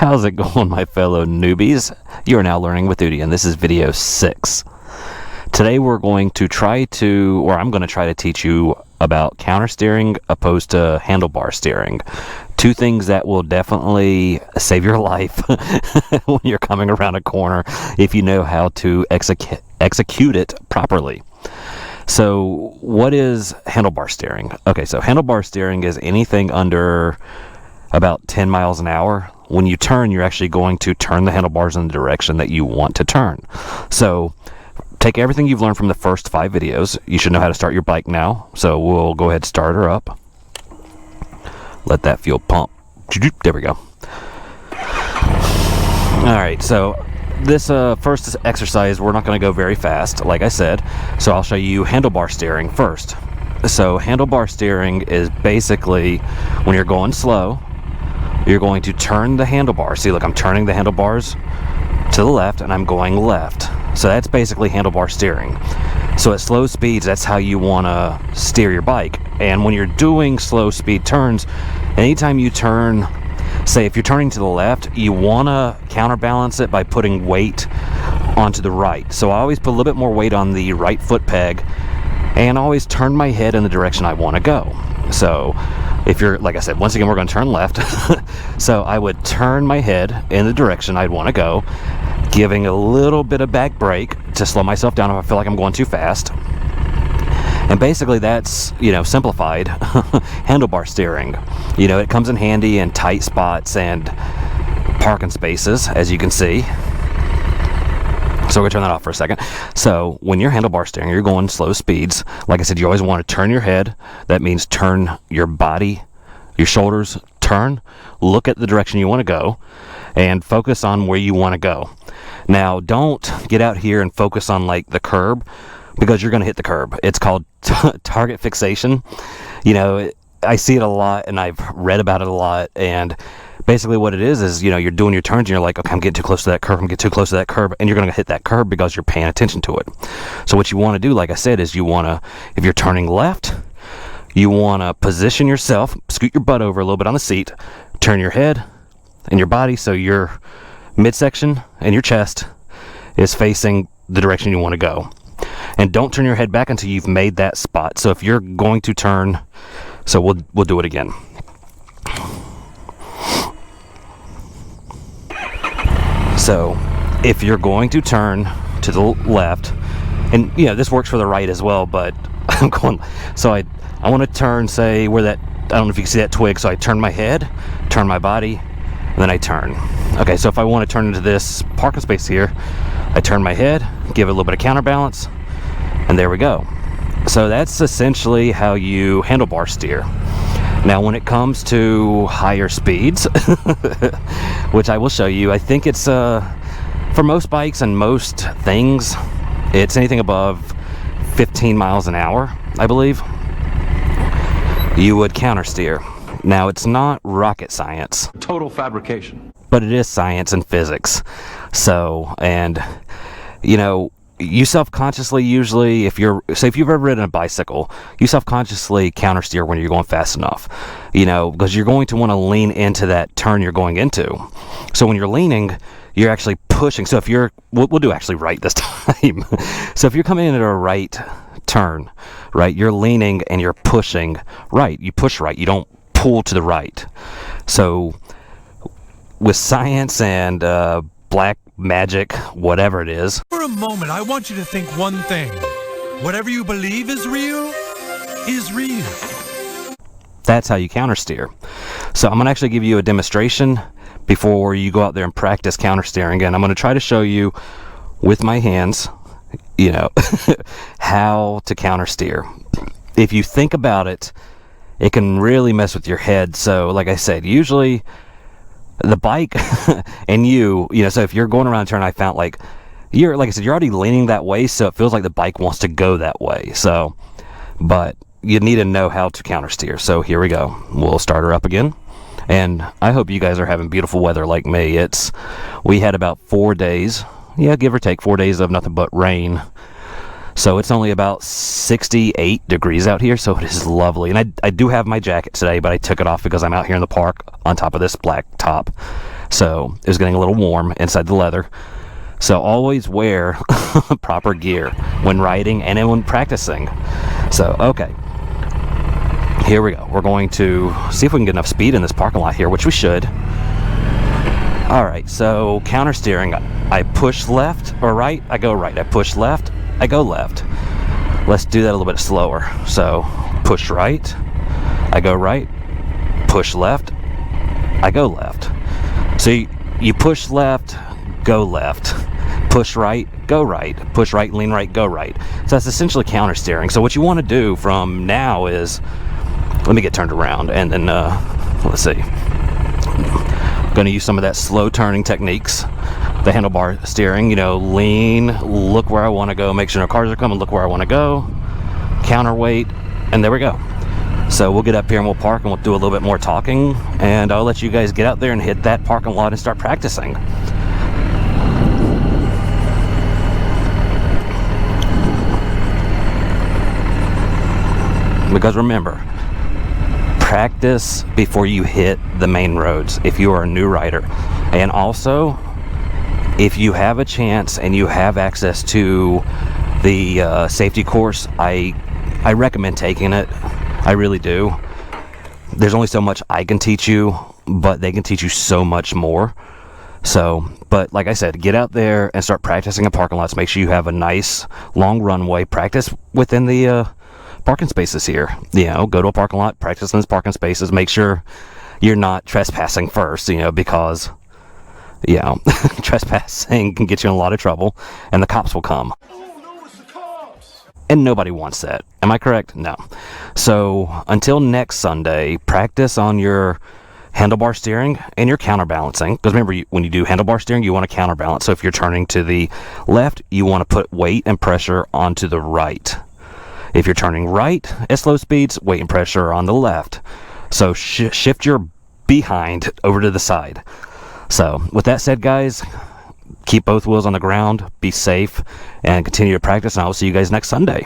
How's it going, my fellow newbies? You are now learning with Udi, and this is video 6. Today I'm going to try to teach you about counter steering opposed to handlebar steering. Two things that will definitely save your life when you're coming around a corner if you know how to execute it properly. So what is handlebar steering? Okay, so handlebar steering is anything under about 10 miles an hour. When you turn, you're actually going to turn the handlebars in the direction that you want to turn. So take everything you've learned from the first 5 videos. You should know how to start your bike now. So we'll go ahead and start her up. Let that fuel pump. There we go. Alright, so this first exercise, we're not going to go very fast, like I said. So I'll show you handlebar steering first. So handlebar steering is basically when you're going slow, you're going to turn the handlebar. See, look, I'm turning the handlebars to the left and I'm going left. So that's basically handlebar steering. So at slow speeds, that's how you want to steer your bike. And when you're doing slow speed turns, anytime you turn, say if you're turning to the left, you want to counterbalance it by putting weight onto the right. So I always put a little bit more weight on the right foot peg and always turn my head in the direction I want to go. So if you're, like I said, once again, we're going to turn left. So I would turn my head in the direction I'd want to go, giving a little bit of back brake to slow myself down if I feel like I'm going too fast. And basically that's, simplified handlebar steering. It comes in handy in tight spots and parking spaces, as you can see. So we're going to turn that off for a second. So when you're handlebar steering, you're going slow speeds. Like I said, you always want to turn your head. That means turn your body, your shoulders, turn, look at the direction you want to go, and focus on where you want to go. Now, don't get out here and focus on like the curb, because you're going to hit the curb. It's called target fixation. I see it a lot, and I've read about it a lot, and basically what it is, you're doing your turns, and you're like, okay, I'm getting too close to that curb, and you're going to hit that curb because you're paying attention to it. So what you want to do, like I said, is you want to, if you're turning left, you want to position yourself, scoot your butt over a little bit on the seat, turn your head and your body so your midsection and your chest is facing the direction you want to go. And don't turn your head back until you've made that spot. So if you're going to turn, so we'll do it again. So if you're going to turn to the left, and this works for the right as well, but I'm going, so I want to turn, say where that, I don't know if you can see that twig, so I turn my head, turn my body, and then I turn. Okay, so if I want to turn into this parking space here, I turn my head, give it a little bit of counterbalance, and there we go. So that's essentially how you handlebar steer. Now when it comes to higher speeds, which I will show you, I think it's for most bikes and most things, it's anything above 15 miles an hour, I believe, you would counter steer. Now it's not rocket science. Total fabrication. But it is science and physics. So, and you self-consciously usually, if you've ever ridden a bicycle, you self-consciously counter steer when you're going fast enough, because you're going to want to lean into that turn you're going into. So when you're leaning, you're actually pushing. So if we'll do actually right this time. So if you're coming into a right turn, right, you're leaning and you're pushing right. You push right. You don't pull to the right. So with science and black magic, whatever it is. For a moment, I want you to think one thing. Whatever you believe is real, is real. That's how you counter steer. So I'm going to actually give you a demonstration before you go out there and practice counter steering. And I'm going to try to show you with my hands, how to counter steer. If you think about it, it can really mess with your head. So like I said, usually the bike and so if you're going around a turn, I found like I said, you're already leaning that way, so it feels like the bike wants to go that way. So, but you need to know how to counter steer. So here we go. We'll start her up again. And I hope you guys are having beautiful weather like me. We had about 4 days, give or take 4 days of nothing but rain. So it's only about 68 degrees out here, so it is lovely. And I do have my jacket today, but I took it off because I'm out here in the park on top of this black top. So it was getting a little warm inside the leather. So always wear proper gear when riding and then when practicing. So, okay. Here we go. We're going to see if we can get enough speed in this parking lot here, which we should. Alright, so counter steering. I push left or right, I go right. I push left, I go left. Let's do that a little bit slower. So push right, I go right. Push left, I go left. So you push left, go left. Push right, go right. Push right, lean right, go right. So that's essentially counter steering. So what you want to do from now is, let me get turned around and then let's see. I'm going to use some of that slow turning techniques, the handlebar steering. You know, lean, look where I want to go, make sure no cars are coming, look where I want to go, counterweight, and there we go. So we'll get up here and we'll park and we'll do a little bit more talking, and I'll let you guys get out there and hit that parking lot and start practicing. Because remember, practice before you hit the main roads if you are a new rider. And also, if you have a chance and you have access to the safety course, I recommend taking it. I really do. There's only so much I can teach you, but they can teach you so much more. So, but like I said, get out there and start practicing in parking lots. Make sure you have a nice long runway. Practice within the parking spaces here. You know, go to a parking lot, practice in those parking spaces. Make sure you're not trespassing first, you know, because, you know, trespassing can get you in a lot of trouble and the cops will come. And nobody wants that. Am I correct? No. So until next Sunday, practice on your handlebar steering and your counterbalancing. Because remember, when you do handlebar steering, you want to counterbalance. So if you're turning to the left, you want to put weight and pressure onto the right. If you're turning right at slow speeds, weight and pressure are on the left. So shift your behind over to the side. So with that said, guys, keep both wheels on the ground, be safe, and continue to practice, and I will see you guys next Sunday.